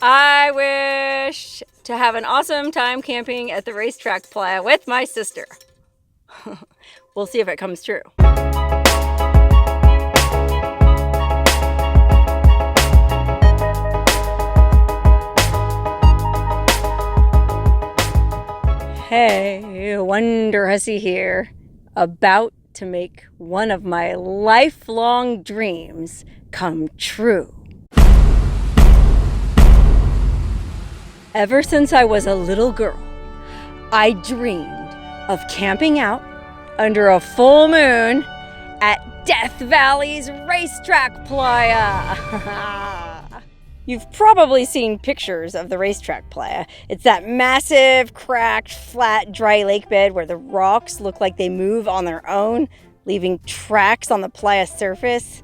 I wish to have an awesome time camping at the Racetrack Playa with my sister. We'll see if it comes true. Hey, Wonderhussy here, about to make one of my lifelong dreams come true. Ever since I was a little girl, I dreamed of camping out under a full moon at Death Valley's Racetrack Playa. You've probably seen pictures of the Racetrack Playa. It's that massive, cracked, flat, dry lake bed where the rocks look like they move on their own, leaving tracks on the playa surface.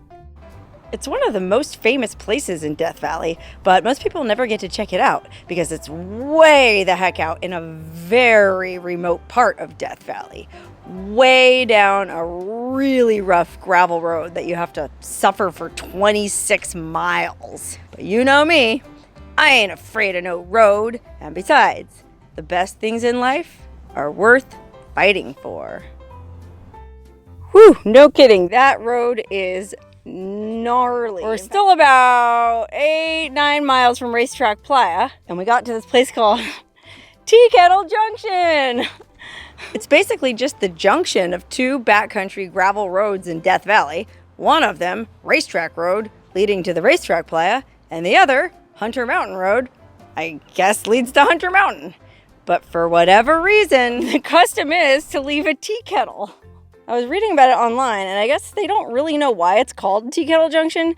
It's one of the most famous places in Death Valley, but most people never get to check it out because it's way the heck out in a very remote part of Death Valley. Way down a really rough gravel road that you have to suffer for 26 miles. But you know me, I ain't afraid of no road. And besides, the best things in life are worth fighting for. Whew, no kidding, that road is gnarly. We're still about 8-9 miles from Racetrack Playa, and we got to this place called Teakettle Junction. It's basically just the junction of two backcountry gravel roads in Death Valley. One of them, Racetrack Road, leading to the Racetrack Playa, and the other, Hunter Mountain Road, I guess leads to Hunter Mountain. But for whatever reason, the custom is to leave a tea kettle. I was reading about it online, and I guess they don't really know why it's called Teakettle Junction.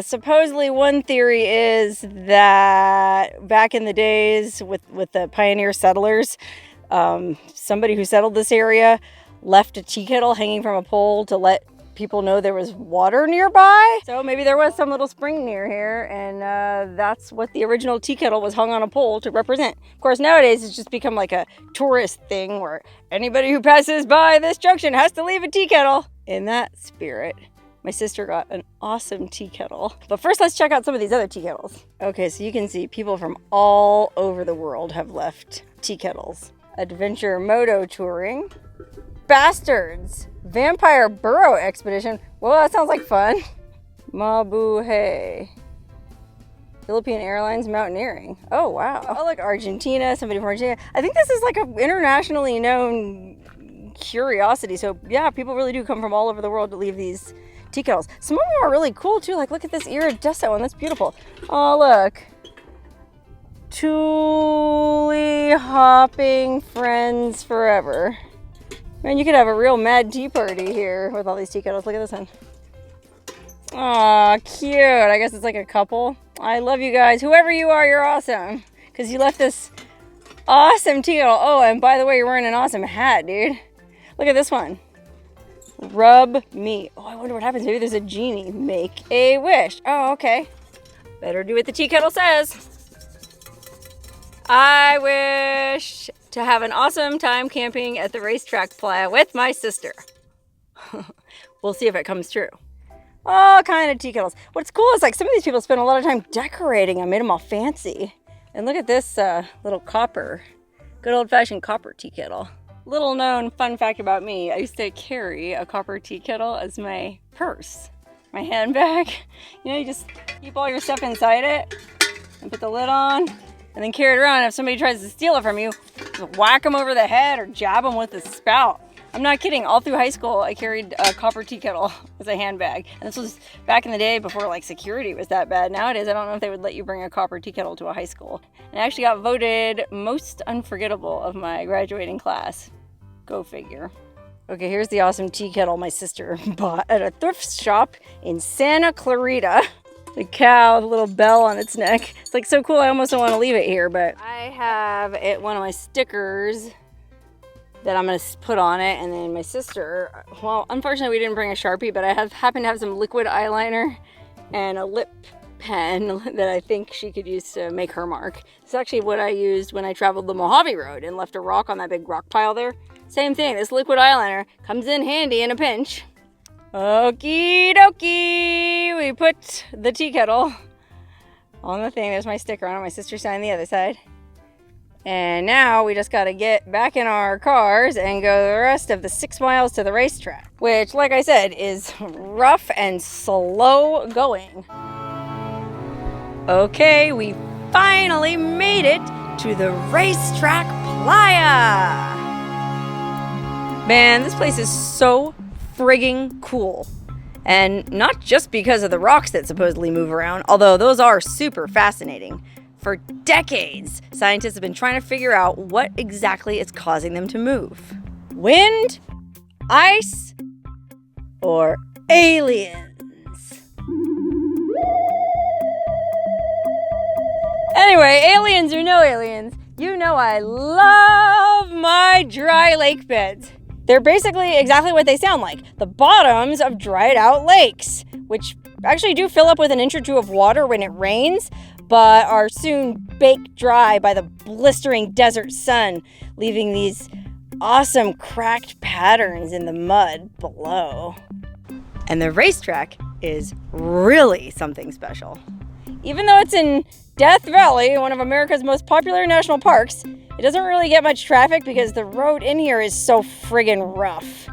Supposedly one theory is that back in the days with the pioneer settlers, somebody who settled this area left a tea kettle hanging from a pole to let people know there was water nearby. So maybe there was some little spring near here, and that's what the original tea kettle was hung on a pole to represent. Of course, nowadays it's just become like a tourist thing where anybody who passes by this junction has to leave a tea kettle. In that spirit, my sister got an awesome tea kettle. But first, let's check out some of these other tea kettles. Okay, so you can see people from all over the world have left tea kettles. Adventure moto touring. Bastards. Vampire burrow expedition. Well, that sounds like fun. Mabuhay. Philippine Airlines mountaineering. Oh, wow. Oh, look, Argentina. Somebody from Argentina. I think this is like an internationally known curiosity. So, yeah, people really do come from all over the world to leave these tea kettles. Some of them are really cool, too. Like, look at this iridescent one. That's beautiful. Oh, look. Tule hopping friends forever. Man, you could have a real mad tea party here with all these tea kettles. Look at this one. Aw, cute. I guess it's like a couple. I love you guys. Whoever you are, you're awesome. Because you left this awesome tea kettle. Oh, and by the way, you're wearing an awesome hat, dude. Look at this one. Rub me. Oh, I wonder what happens. Maybe there's a genie. Make a wish. Oh, okay. Better do what the tea kettle says. I wish to have an awesome time camping at the Racetrack Playa with my sister. We'll see if it comes true. All kind of tea kettles. What's cool is like some of these people spend a lot of time decorating them, made them all fancy. And look at this little copper, good old-fashioned copper tea kettle. Little known fun fact about me, I used to carry a copper tea kettle as my purse, my handbag. You know, you just keep all your stuff inside it and put the lid on. And then carry it around, and if somebody tries to steal it from you, just whack them over the head or jab them with the spout. I'm not kidding. All through high school, I carried a copper tea kettle as a handbag. And this was back in the day before like security was that bad. Nowadays, I don't know if they would let you bring a copper tea kettle to a high school. And I actually got voted most unforgettable of my graduating class. Go figure. Okay, here's the awesome tea kettle my sister bought at a thrift shop in Santa Clarita. The cow, the little bell on its neck. It's like so cool, I almost don't want to leave it here, but I have it, one of my stickers that I'm going to put on it, and then my sister, well, unfortunately we didn't bring a Sharpie, but I happen to have some liquid eyeliner and a lip pen that I think she could use to make her mark. It's actually what I used when I traveled the Mojave Road and left a rock on that big rock pile there. Same thing, this liquid eyeliner comes in handy in a pinch. Okie dokie, we put the tea kettle on the thing. There's my sticker on it. My sister signed the other side. And now we just got to get back in our cars and go the rest of the 6 miles to the racetrack, which, like I said, is rough and slow going. Okay, we finally made it to the Racetrack Playa. Man, this place is so frigging cool. And not just because of the rocks that supposedly move around, although those are super fascinating. For decades, scientists have been trying to figure out what exactly is causing them to move. Wind, ice, or aliens? Anyway, aliens or no aliens, you know I love my dry lake beds. They're basically exactly what they sound like, the bottoms of dried out lakes, which actually do fill up with an inch or two of water when it rains, but are soon baked dry by the blistering desert sun, leaving these awesome cracked patterns in the mud below. And the racetrack is really something special. Even though it's in Death Valley, one of America's most popular national parks, it doesn't really get much traffic because the road in here is so friggin' rough.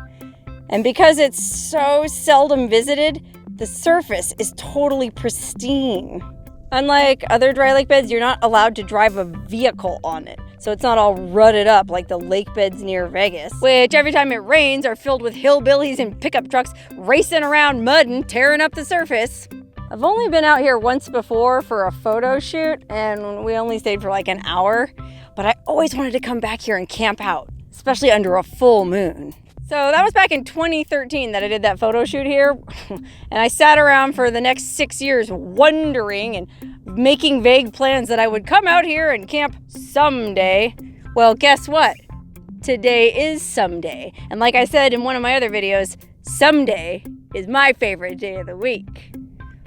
And because it's so seldom visited, the surface is totally pristine. Unlike other dry lake beds, you're not allowed to drive a vehicle on it, so it's not all rutted up like the lake beds near Vegas, which every time it rains are filled with hillbillies and pickup trucks racing around mud and tearing up the surface. I've only been out here once before for a photo shoot, and we only stayed for like an hour, but I always wanted to come back here and camp out, especially under a full moon. So that was back in 2013 that I did that photo shoot here, and I sat around for the next 6 years wondering and making vague plans that I would come out here and camp someday. Well, guess what? Today is someday, and like I said in one of my other videos, someday is my favorite day of the week.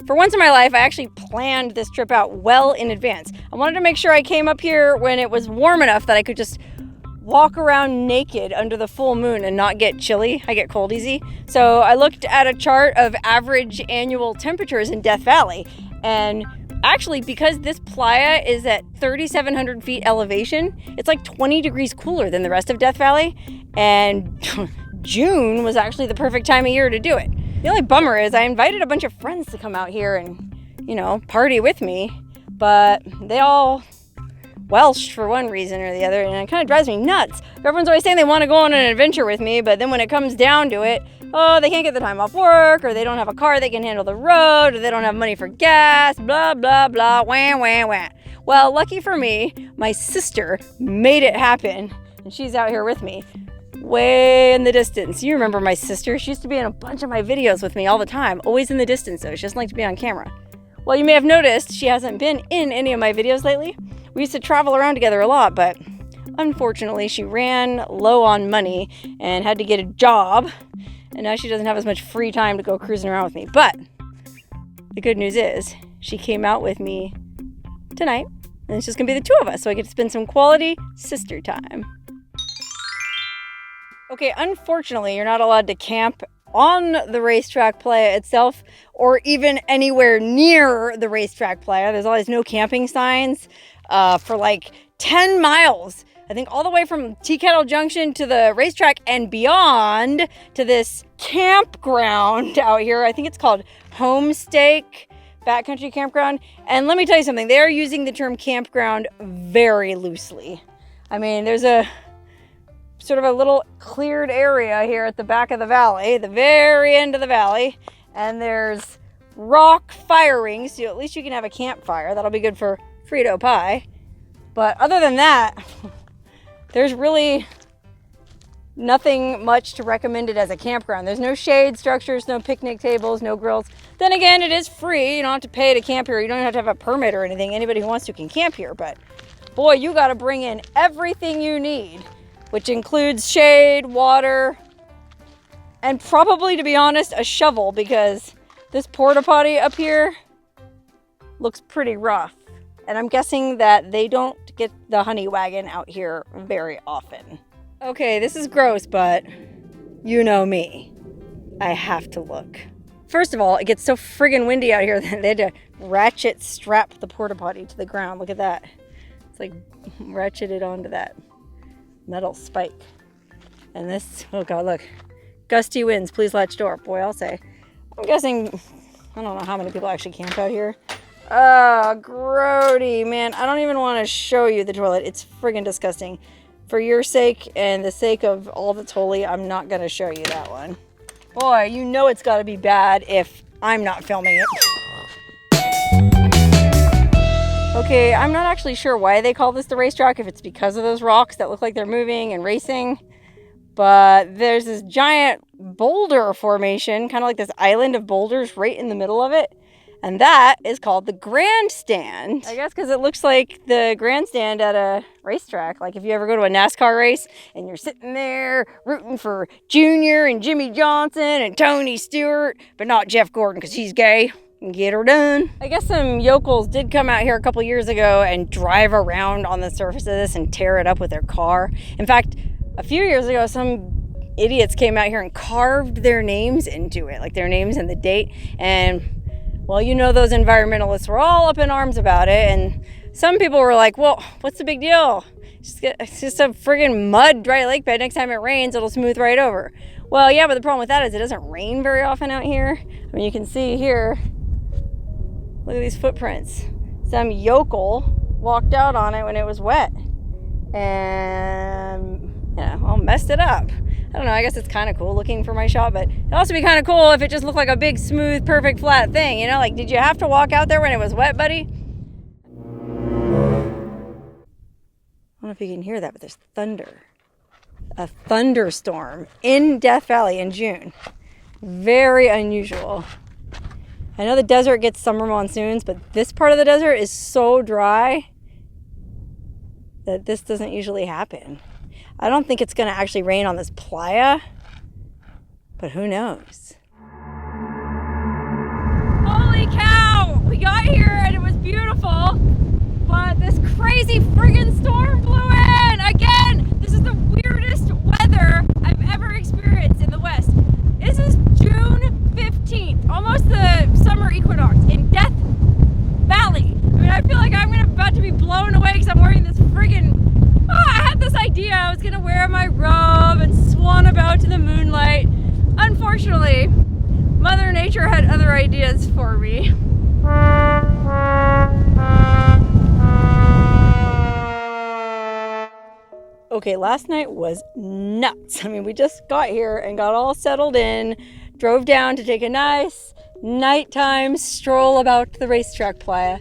For once in my life, I actually planned this trip out well in advance. I wanted to make sure I came up here when it was warm enough that I could just walk around naked under the full moon and not get chilly. I get cold easy. So I looked at a chart of average annual temperatures in Death Valley. And actually, because this playa is at 3,700 feet elevation, it's like 20 degrees cooler than the rest of Death Valley. And June was actually the perfect time of year to do it. The only bummer is I invited a bunch of friends to come out here and, party with me. But they all Welsh for one reason or the other, and it kind of drives me nuts. Everyone's always saying they want to go on an adventure with me, but then when it comes down to it, they can't get the time off work, or they don't have a car that can handle the road, or they don't have money for gas, blah, blah, blah, wah, wah, wah. Well, lucky for me, my sister made it happen, and she's out here with me, way in the distance. You remember my sister? She used to be in a bunch of my videos with me all the time, always in the distance though. She doesn't like to be on camera. Well, you may have noticed she hasn't been in any of my videos lately. We used to travel around together a lot, but unfortunately she ran low on money and had to get a job, and now she doesn't have as much free time to go cruising around with me. But the good news is she came out with me tonight, and it's just gonna be the two of us, so I get to spend some quality sister time. Okay, unfortunately, you're not allowed to camp on the Racetrack Playa itself, or even anywhere near the Racetrack Playa. There's always no camping signs for like 10 miles. I think all the way from Teakettle Junction to the racetrack and beyond to this campground out here. I think it's called Homestake Backcountry Campground. And let me tell you something, they are using the term campground very loosely. I mean, there's a sort of a little cleared area here at the back of the valley, the very end of the valley, and there's rock fire rings, so at least you can have a campfire. That'll be good for Frito pie. But other than that, there's really nothing much to recommend it as a campground. There's no shade structures, no picnic tables, no grills. Then again, it is free. You don't have to pay to camp here. You don't have to have a permit or anything. Anybody who wants to can camp here, but boy, you got to bring in everything you need, which includes shade, water, and probably, to be honest, a shovel, because this porta potty up here looks pretty rough. And I'm guessing that they don't get the honey wagon out here very often. Okay, this is gross, but you know me. I have to look. First of all, it gets so friggin' windy out here that they had to ratchet strap the porta potty to the ground. Look at that. It's like ratcheted onto that metal spike. And this, oh God, look. Gusty winds, please latch door. Boy, I'll say. I'm guessing, I don't know how many people actually camp out here. Oh, grody, man. I don't even want to show you the toilet. It's friggin' disgusting. For your sake and the sake of all that's holy, I'm not going to show you that one. Boy, you know it's got to be bad if I'm not filming it. Okay, I'm not actually sure why they call this the racetrack, if it's because of those rocks that look like they're moving and racing. But there's this giant boulder formation, kind of like this island of boulders right in the middle of it. And that is called the grandstand. I guess because it looks like the grandstand at a racetrack. Like if you ever go to a NASCAR race and you're sitting there rooting for Junior and Jimmy Johnson and Tony Stewart, but not Jeff Gordon because he's gay. Get her done. I guess some yokels did come out here a couple years ago and drive around on the surface of this and tear it up with their car. In fact, a few years ago, some idiots came out here and carved their names into it, like their names and the date. And well, you know, those environmentalists were all up in arms about it. And some people were like, well, what's the big deal? It's just a friggin' mud dry lake bed. Next time it rains, it'll smooth right over. Well, yeah, but the problem with that is it doesn't rain very often out here. I mean, you can see here, look at these footprints. Some yokel walked out on it when it was wet. And, you know, all messed it up. I don't know, I guess it's kind of cool looking for my shot, but it'd also be kind of cool if it just looked like a big, smooth, perfect, flat thing, you know? Like, did you have to walk out there when it was wet, buddy? I don't know if you can hear that, but there's thunder. A thunderstorm in Death Valley in June. Very unusual. I know the desert gets summer monsoons, but this part of the desert is so dry that this doesn't usually happen. I don't think it's going to actually rain on this playa, but who knows? Holy cow! We got here and it was beautiful, but this crazy friggin' storm blew in! Again, this is the weirdest weather I've ever experienced in the West. This is June 15th, almost the summer equinox in Death Valley. I mean, I feel like I'm about to be blown away because I'm wearing this friggin'... I had this idea I was going to wear my robe and swan about to the moonlight. Unfortunately, Mother Nature had other ideas for me. Okay, last night was nuts. I mean, we just got here and got all settled in, drove down to take a nice nighttime stroll about the Racetrack Playa,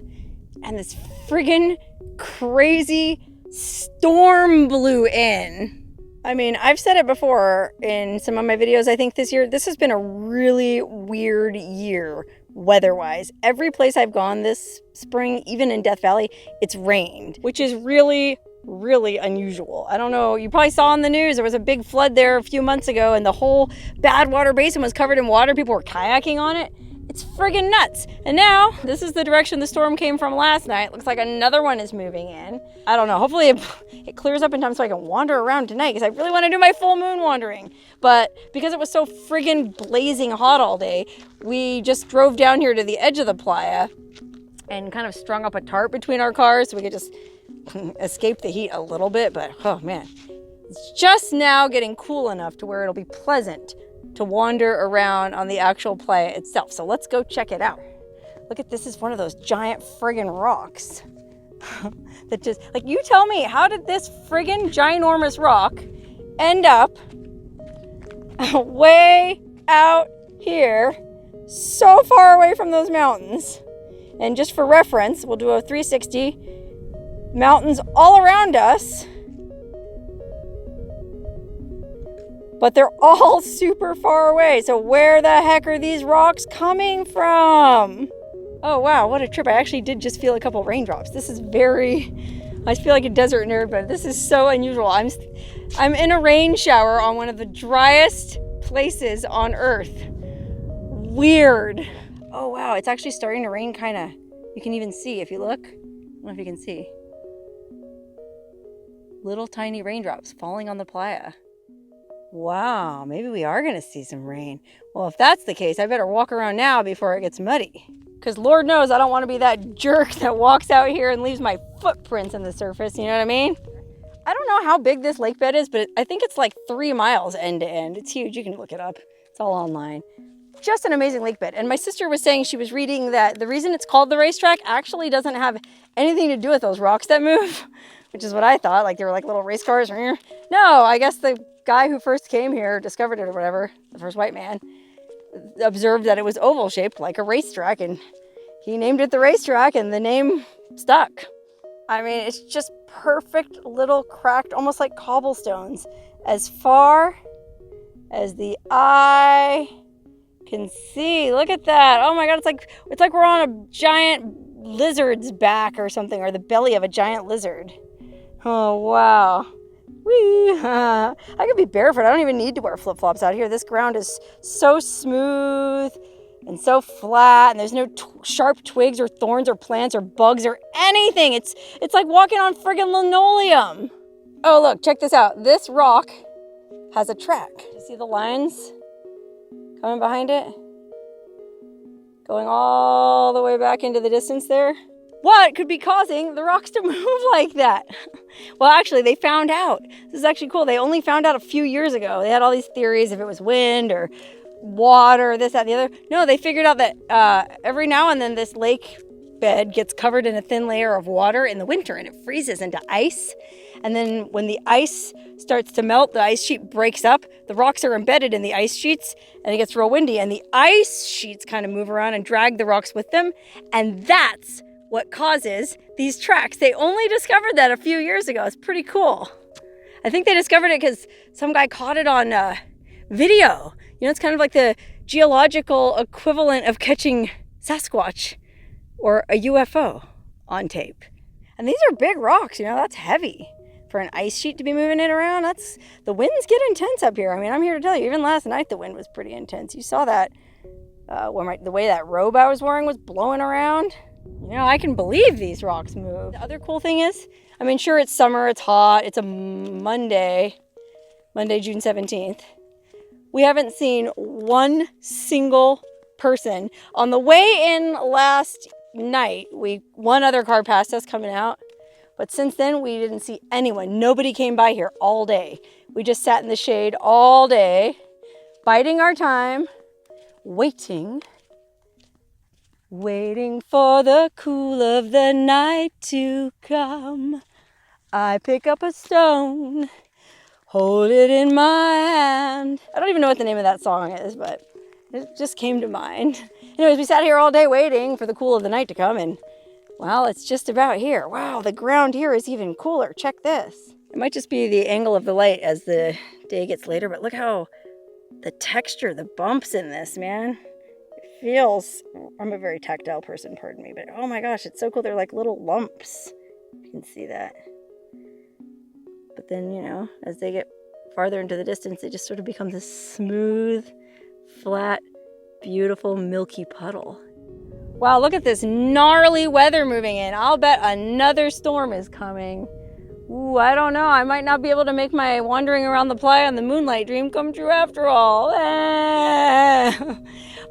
and this friggin' crazy storm blew in. I mean, I've said it before in some of my videos. I think this year, this has been a really weird year weather-wise. Every place I've gone this spring, even in Death Valley, it's rained, which is really, really unusual. I don't know, you probably saw on the news, there was a big flood there a few months ago and the whole Badwater Basin was covered in water. People were kayaking on it. It's friggin' nuts. And now, this is the direction the storm came from last night. Looks like another one is moving in. I don't know. Hopefully it clears up in time so I can wander around tonight because I really want to do my full moon wandering. But because it was so friggin' blazing hot all day, we just drove down here to the edge of the playa and kind of strung up a tarp between our cars so we could just escape the heat a little bit. But, oh man, it's just now getting cool enough to where it'll be pleasant to wander around on the actual playa itself. So let's go check it out. Look at this, is one of those giant friggin' rocks that just, like, you tell me, how did this friggin' ginormous rock end up way out here, so far away from those mountains? And just for reference, we'll do a 360, mountains all around us, but they're all super far away. So where the heck are these rocks coming from? Oh wow, what a trip. I actually did just feel a couple raindrops. This is very, I feel like a desert nerd, but this is so unusual. I'm in a rain shower on one of the driest places on earth. Weird. Oh wow, it's actually starting to rain kinda. You can even see if you look. I don't know if you can see. Little tiny raindrops falling on the playa. Wow, maybe we are going to see some rain. Well, if that's the case, I better walk around now before it gets muddy. Because Lord knows I don't want to be that jerk that walks out here and leaves my footprints in the surface, you know what I mean? I don't know how big this lake bed is, but I think it's like 3 miles end to end. It's huge, you can look it up. It's all online. Just an amazing lake bed. And my sister was saying, she was reading that the reason it's called the racetrack actually doesn't have anything to do with those rocks that move, which is what I thought, like they were like little race cars. No, I guess the guy who first came here, discovered it or whatever, the first white man, observed that it was oval shaped like a racetrack, and he named it the racetrack, and the name stuck. I mean, it's just perfect little cracked, almost like cobblestones, as far as the eye can see. Look at that. Oh my God, it's like we're on a giant lizard's back or something, or the belly of a giant lizard. Oh wow. Whee! I could be barefoot. I don't even need to wear flip-flops out here. This ground is so smooth and so flat, and there's no sharp twigs or thorns or plants or bugs or anything. It's like walking on friggin' linoleum. Oh look, check this out. This rock has a track. You see the lines coming behind it? Going all the way back into the distance there. What could be causing the rocks to move like that? Well, actually, they found out. This is actually cool. They only found out a few years ago. They had all these theories if it was wind or water, this, that, and the other. No, they figured out that every now and then this lake bed gets covered in a thin layer of water in the winter, and it freezes into ice. And then when the ice starts to melt, the ice sheet breaks up. The rocks are embedded in the ice sheets, and it gets real windy. And the ice sheets kind of move around and drag the rocks with them. And that's what causes these tracks. They only discovered that a few years ago. It's pretty cool. I think they discovered it because some guy caught it on video. You know, it's kind of like the geological equivalent of catching Sasquatch or a UFO on tape. And these are big rocks, you know, that's heavy. For an ice sheet to be moving it around, the winds get intense up here. I mean, I'm here to tell you, even last night the wind was pretty intense. You saw that when the way that robe I was wearing was blowing around. You know, I can believe these rocks move. The other cool thing is, I mean, sure, it's summer, it's hot, it's a Monday, June 17th. We haven't seen one single person. On the way in last night, one other car passed us coming out, but since then we didn't see anyone. Nobody came by here all day. We just sat in the shade all day, biding our time, waiting for the cool of the night to come. I pick up a stone, hold it in my hand. I don't even know what the name of that song is, but it just came to mind. Anyways, we sat here all day waiting for the cool of the night to come, and well, it's just about here. Wow, the ground here is even cooler. Check this. It might just be the angle of the light as the day gets later, but look how the texture, the bumps in this, man. It feels, I'm a very tactile person, pardon me, but oh my gosh, it's so cool. They're like little lumps. You can see that. But then, you know, as they get farther into the distance, they just sort of become this smooth, flat, beautiful, milky puddle. Wow, look at this gnarly weather moving in. I'll bet another storm is coming. Ooh, I don't know. I might not be able to make my wandering around the playa on the moonlight dream come true after all.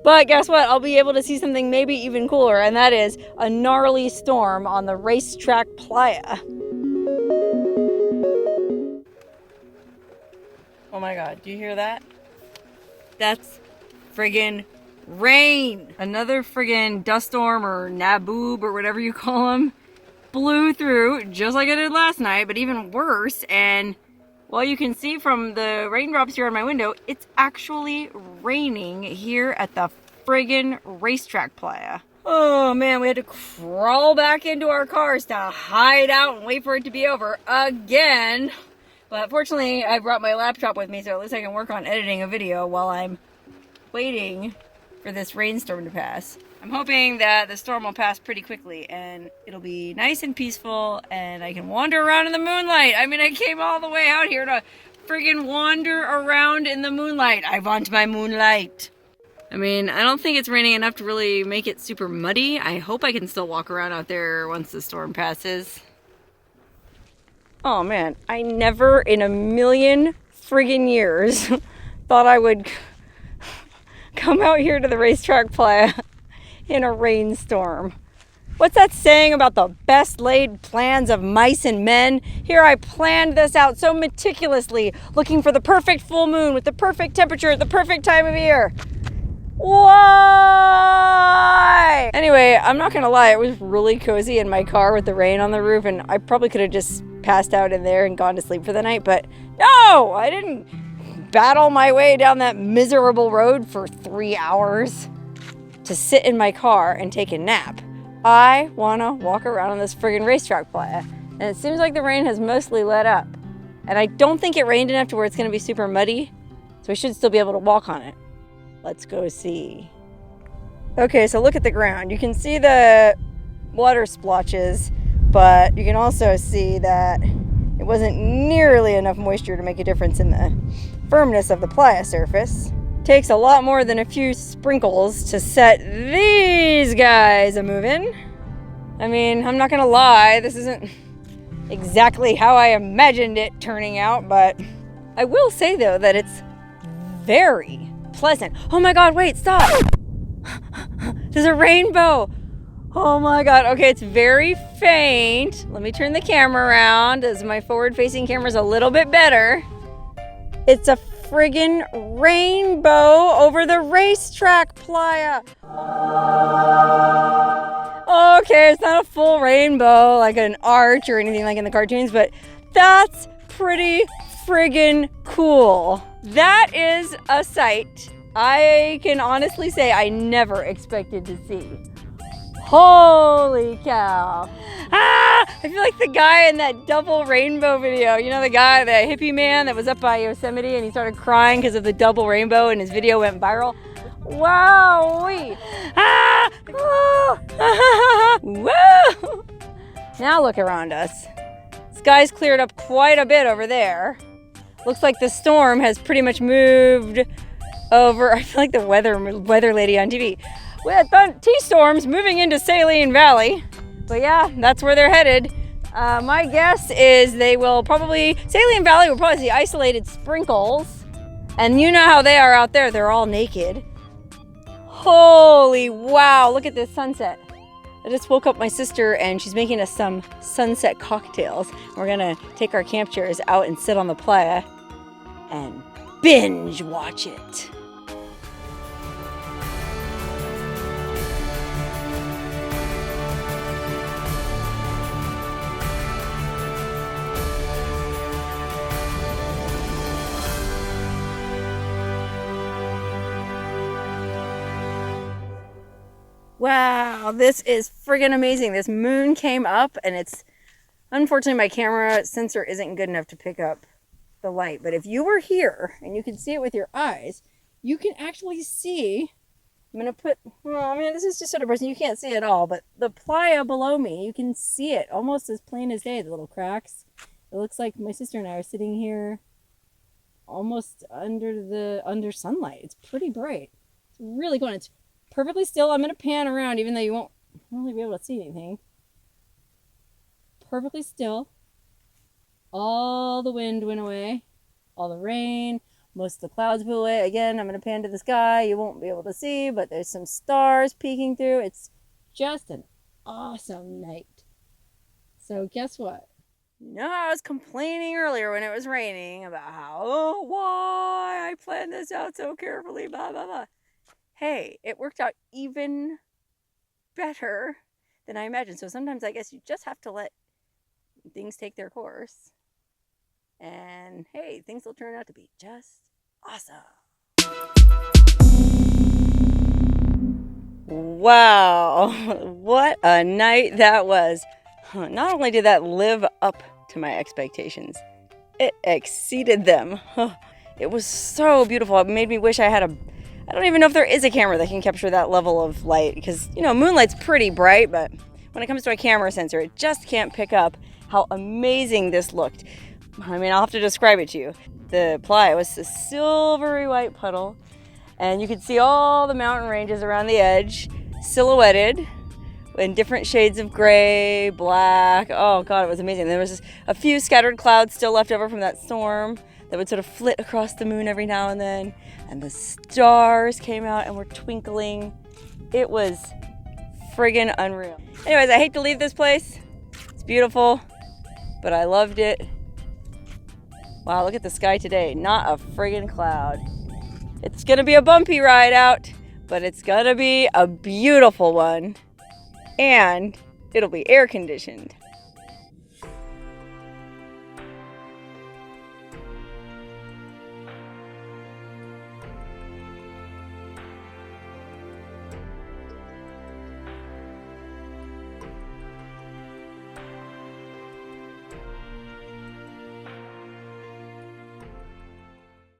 But guess what? I'll be able to see something maybe even cooler, and that is a gnarly storm on the Racetrack Playa. Oh my God, do you hear that? That's friggin' rain. Another friggin' dust storm or naboob or whatever you call them blew through just like I did last night, but even worse. And well, you can see from the raindrops here on my window, it's actually raining here at the friggin' Racetrack Playa. Oh man, we had to crawl back into our cars to hide out and wait for it to be over again. But fortunately, I brought my laptop with me, so at least I can work on editing a video while I'm waiting for this rainstorm to pass. I'm hoping that the storm will pass pretty quickly and it'll be nice and peaceful and I can wander around in the moonlight. I mean, I came all the way out here to friggin' wander around in the moonlight. I want my moonlight. I mean, I don't think it's raining enough to really make it super muddy. I hope I can still walk around out there once the storm passes. Oh man, I never in a million friggin' years thought I would come out here to the Racetrack Playa in a rainstorm. What's that saying about the best laid plans of mice and men? Here I planned this out so meticulously, looking for the perfect full moon with the perfect temperature at the perfect time of year. Why? Anyway, I'm not gonna lie, it was really cozy in my car with the rain on the roof, and I probably could have just passed out in there and gone to sleep for the night, but no, I didn't battle my way down that miserable road for 3 hours to sit in my car and take a nap. I wanna walk around on this friggin' Racetrack Playa, and it seems like the rain has mostly let up. And I don't think it rained enough to where it's gonna be super muddy, so we should still be able to walk on it. Let's go see. Okay, so look at the ground. You can see the water splotches, but you can also see that it wasn't nearly enough moisture to make a difference in the firmness of the playa surface. Takes a lot more than a few sprinkles to set these guys a-moving. I mean, I'm not gonna lie, this isn't exactly how I imagined it turning out, but I will say though that it's very pleasant. Oh my God, wait, stop! There's a rainbow! Oh my God, okay, it's very faint. Let me turn the camera around as my forward-facing camera's a little bit better. It's a friggin' rainbow over the Racetrack Playa. Okay, it's not a full rainbow like an arch or anything like in the cartoons, but that's pretty friggin' cool. That is a sight I can honestly say I never expected to see. Holy cow. I feel like the guy in that double rainbow video. You know the guy, the hippie man that was up by Yosemite and he started crying because of the double rainbow and his video went viral? Wowee. Woo! Now look around us. Sky's cleared up quite a bit over there. Looks like the storm has pretty much moved over. I feel like the weather lady on TV. We had T-storms moving into Saline Valley. But yeah, that's where they're headed. My guess is Saline Valley will probably see isolated sprinkles. And you know how they are out there. They're all naked. Holy wow, look at this sunset. I just woke up my sister and she's making us some sunset cocktails. We're gonna take our camp chairs out and sit on the playa and binge watch it. Wow, this is friggin' amazing. This moon came up and unfortunately my camera sensor isn't good enough to pick up the light. But if you were here and you can see it with your eyes, you can actually see, this is just sort of person, you can't see it all, but the playa below me, you can see it almost as plain as day, the little cracks. It looks like my sister and I are sitting here almost under sunlight. It's pretty bright. It's really cool. It's perfectly still. I'm going to pan around even though you won't really be able to see anything. Perfectly still. All the wind went away. All the rain. Most of the clouds blew away. Again, I'm going to pan to the sky. You won't be able to see, but there's some stars peeking through. It's just an awesome night. So guess what? You know how I was complaining earlier when it was raining about how, why I planned this out so carefully, blah, blah, blah. Hey, it worked out even better than I imagined. So sometimes I guess you just have to let things take their course. And hey, things will turn out to be just awesome. Wow, what a night that was. Not only did that live up to my expectations, it exceeded them. It was so beautiful. It made me wish I had I don't even know if there is a camera that can capture that level of light because, moonlight's pretty bright, but when it comes to a camera sensor, it just can't pick up how amazing this looked. I'll have to describe it to you. The playa was a silvery white puddle, and you could see all the mountain ranges around the edge, silhouetted in different shades of gray, black. Oh God, it was amazing. There was just a few scattered clouds still left over from that storm that would sort of flit across the moon every now and then. And the stars came out and were twinkling. It was friggin' unreal. Anyways, I hate to leave this place. It's beautiful, but I loved it. Wow, look at the sky today. Not a friggin' cloud. It's gonna be a bumpy ride out, but it's gonna be a beautiful one. And it'll be air conditioned.